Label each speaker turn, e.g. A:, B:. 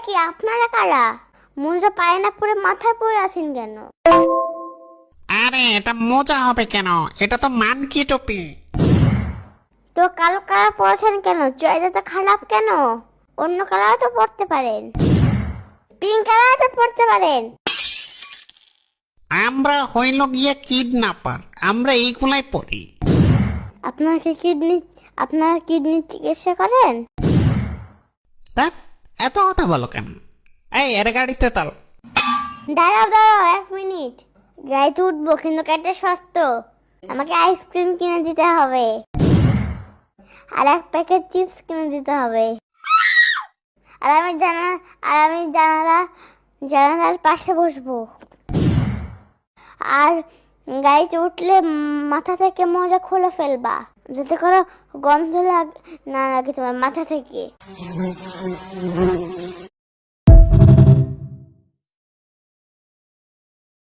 A: কি আপনারা কারা? মোজা পায়ে না পরে মাথায় পরে আছেন কেন?
B: আরে এটা মজা হবে কেন? এটা তো মানকি টুপি।
A: তো কালো কালার পরেছেন কেন? চয়েস তো খারাপ কেন? অন্য কালার তো পরতে পারেন, পিঙ্ক কালার তো পরতে পারেন।
B: আমরা হইল গিয়ে কিডন্যাপার, আমরা এইগুলাই পড়ি।
A: আপনারা কিডনি চিকিৎসা করেন?
B: তা এত কথা বলো কেন? এই এর গাড়িতে তাল।
A: দাঁড়াও 1 মিনিট। গাড়িতে উঠবো কিন্তু কেটে সস্ত। আমাকে আইসক্রিম কিনে দিতে হবে, আর 1 প্যাকেট চিপস কিনে দিতে হবে। আর আমি জানালার পাশে বসবো। আর গাড়িতে উঠলে মাথা থেকে মোজা খুলে ফেলবা, যাতে করে গন্ধ না লাগে তোমার মাথা থেকে।